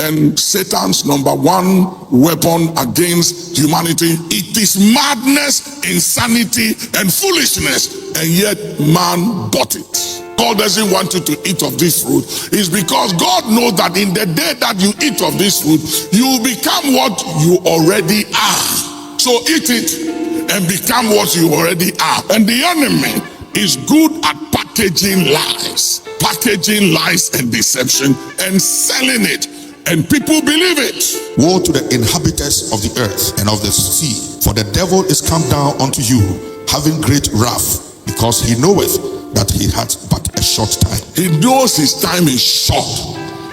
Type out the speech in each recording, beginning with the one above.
and Satan's number one weapon against humanity. It is madness, insanity, and foolishness, and yet man bought it. God doesn't want you to eat of this fruit. It's because God knows that in the day that you eat of this fruit, you will become what you already are. So eat it and become what you already are. And the enemy is good at packaging lies and deception and selling it, and people believe it. Woe to the inhabitants of the earth and of the sea, for the devil is come down unto you, having great wrath, because he knoweth that he hath but a short time. He knows his time is short,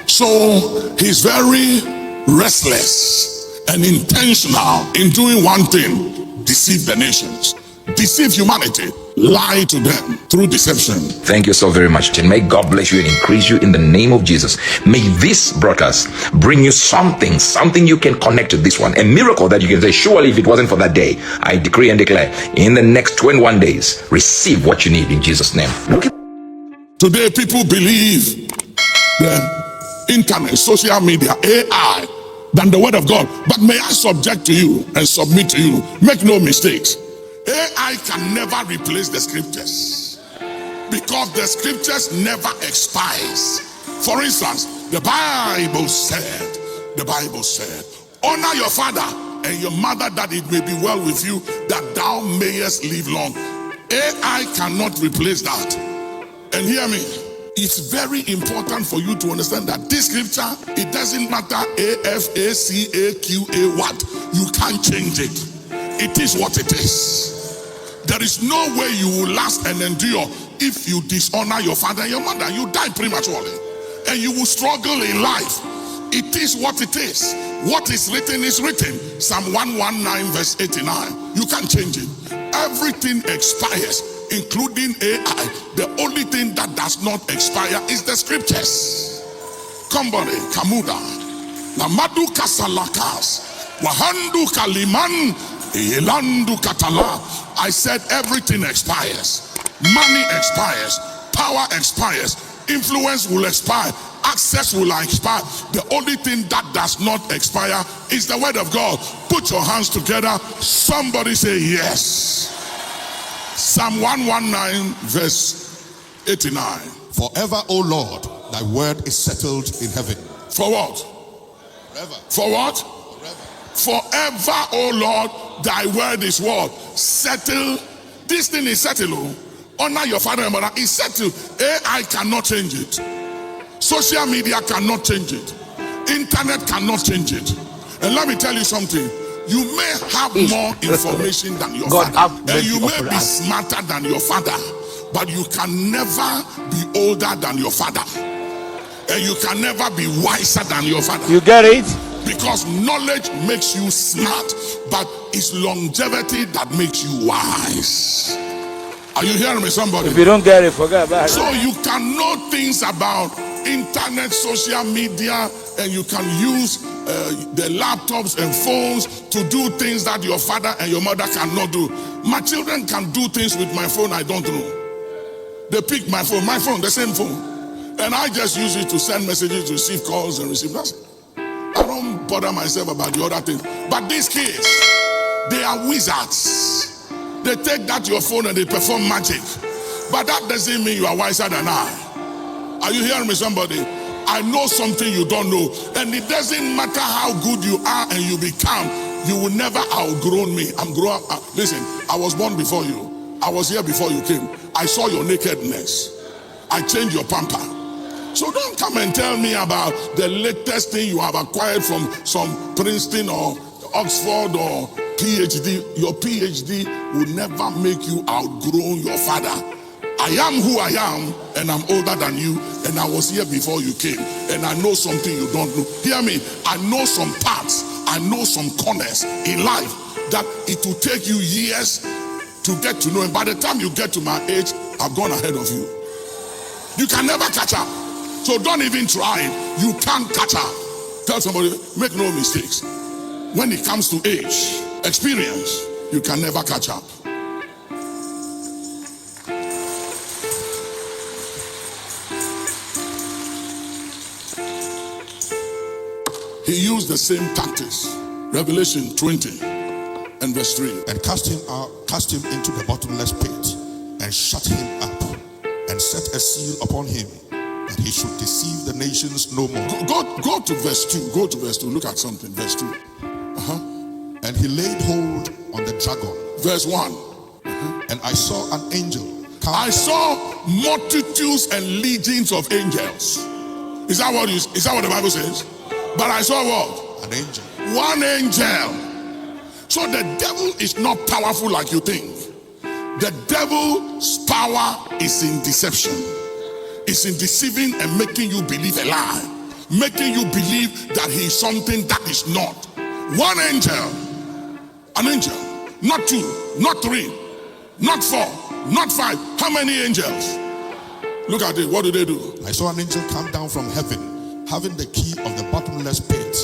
so he's very restless and intentional in doing one thing: deceive the nations, deceive humanity, lie to them through deception. Thank you so very much, and may God bless you and increase you in the name of Jesus. May this broadcast bring you something you can connect to this one, a miracle that you can say, surely if it wasn't for that day, I decree and declare, in the next 21 days, receive what you need in Jesus' name. Today people believe the internet, social media, AI than the word of God. But may I subject to you and submit to you, make no mistakes, AI can never replace the scriptures, because the scriptures never expires. For instance, the Bible said, honor your father and your mother, that it may be well with you, that thou mayest live long. AI cannot replace that. And hear me, it's very important for you to understand that this scripture, it doesn't matter AFACAQA what, you can't change it. It is what it is. There is no way you will last and endure if you dishonor your father and your mother. You die prematurely and you will struggle in life. It is what it is. What is written is written. Psalm 119 verse 89. You can't change it. Everything expires, including AI. The only thing that does not expire is the scriptures. Kambare, Kamuda, Namadu Kasalakas, Wahandu Kaliman, Elandu Katala. I said everything expires. Money expires. Power expires. Influence will expire. Access will expire. The only thing that does not expire is the word of God. Put your hands together. Somebody say yes. Psalm 119 verse 89. Forever, O Lord, thy word is settled in heaven. For what? Forever. For what? Forever. Forever, O Lord, thy word is what? Settled. This thing is settled. Honor your father and mother. It's settled. AI cannot change it. Social media cannot change it. Internet cannot change it. And let me tell you something. You may have more information than your father, and you may be smarter than your father, but you can never be older than your father, and you can never be wiser than your father. You get it? Because knowledge makes you smart, but it's longevity that makes you wise. Are you hearing me, somebody? If you don't get it, forget about it. So you can know things about internet, social media, and you can use the laptops and phones to do things that your father and your mother cannot do. My children can do things with my phone I don't know. They pick my phone, the same phone, and I just use it to send messages, to receive calls and receive. That's it. I don't bother myself about the other things. But these kids, they are wizards. They take that your phone and they perform magic. But that doesn't mean you are wiser than I. Are you hearing me, somebody? I know something you don't know. And it doesn't matter how good you are and you become, you will never outgrow me. I'm grown up. Listen, I was born before you. I was here before you came. I saw your nakedness. I changed your pamper. So don't come and tell me about the latest thing you have acquired from some Princeton or Oxford or PhD. Your PhD will never make you outgrow your father. I am who I am, and I'm older than you, and I was here before you came, and I know something you don't know. Hear me, I know some parts, I know some corners in life that it will take you years to get to know, and by the time you get to my age, I've gone ahead of you. You can never catch up. So don't even try it. You can't catch up. Tell somebody, make no mistakes. When it comes to age, experience, you can never catch up. he used the same tactics. Revelation 20 and verse 3. And cast him into the bottomless pit, and shut him up, and set a seal upon him, that he should deceive the nations no more. Go to verse 2. Go to verse 2. Look at something. Verse 2. And he laid hold on the dragon. Verse 1. And I saw an angel come. I saw multitudes and legions of angels. Is that what the Bible says? But I saw what? An angel. One angel. So the devil is not powerful like you think. The devil's power is in deception. It's in deceiving and making you believe a lie. Making you believe that he is something that is not. One angel. An angel. Not 2, not 3, not 4, not 5. How many angels? Look at it. What do they do? I saw an angel come down from heaven, having the key of the bottomless pit.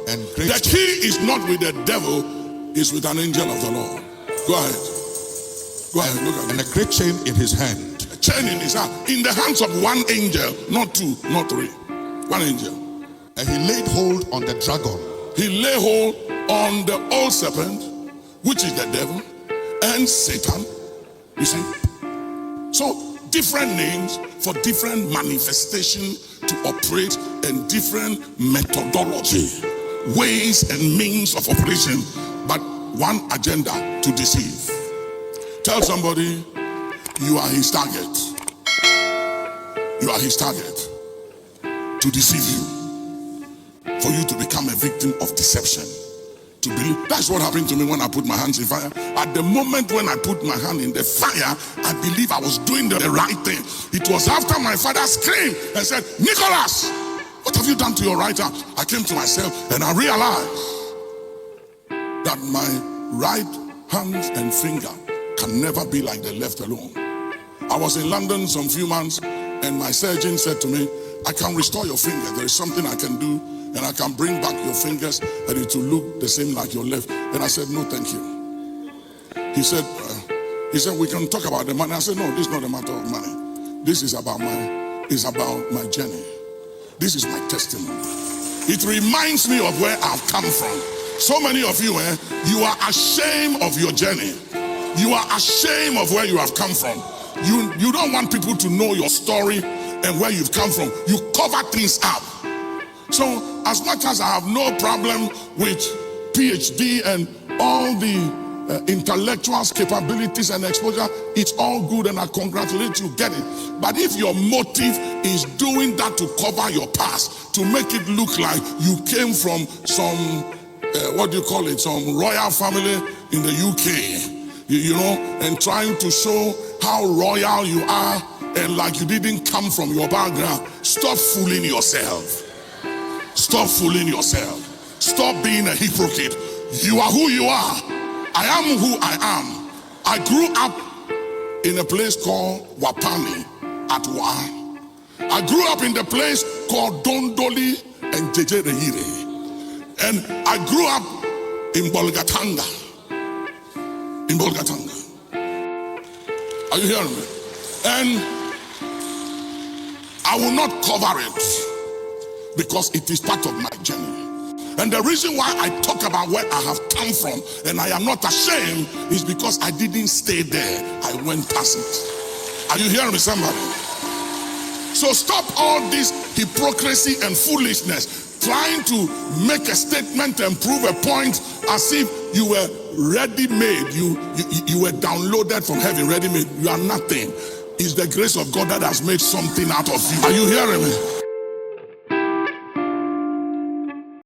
And great. The key is not with the devil, it's with an angel of the Lord. Go ahead. Go ahead. Look at and it. a great chain in his hand. A chain in his hand. In the hands of one angel, not 2, not 3. One angel. And he laid hold on the dragon. He lay hold on the old serpent, which is the devil, and Satan. You see? So, different names for different manifestation to operate and different methodology, ways and means of operation, but one agenda: to deceive. Tell somebody you are his target. You are his target. To deceive you. For you to become a victim of deception. To believe. That's what happened to me when I put my hands in fire. At the moment when I put my hand in the fire, I believe I was doing the right thing. It was after my father screamed and said, "Nicholas, what have you done to your right arm?" I came to myself and I realized that my right hand and finger can never be like the left alone. I was in London some few months and my surgeon said to me, "I can restore your finger. There is something I can do. And I can bring back your fingers and it will look the same like your left." And I said, "No, thank you." He said, "We can talk about the money." I said, "No, this is not a matter of money. This is about my journey. This is my testimony. It reminds me of where I've come from." So many of you, you are ashamed of your journey. You are ashamed of where you have come from. You don't want people to know your story and where you've come from. You cover things up. So, as much as I have no problem with PhD and all the intellectuals, capabilities and exposure, it's all good and I congratulate you, get it. But if your motive is doing that to cover your past, to make it look like you came from some, some royal family in the UK, you know, and trying to show how royal you are and like you didn't come from your background, stop fooling yourself. Stop fooling yourself. Stop being a hypocrite. You are who you are. I am who I am. I grew up in a place called Wapani at Wa. I grew up in the place called Dondoli and Jejerehire. And I grew up in Bolgatanga. In Bolgatanga. Are you hearing me? And I will not cover it, because it is part of my journey. And the reason why I talk about where I have come from and I am not ashamed is because I didn't stay there. I went past it. Are you hearing me, somebody? So stop all this hypocrisy and foolishness, trying to make a statement and prove a point as if you were ready-made. You were downloaded from heaven, ready-made. You are nothing. It's the grace of God that has made something out of you. Are you hearing me?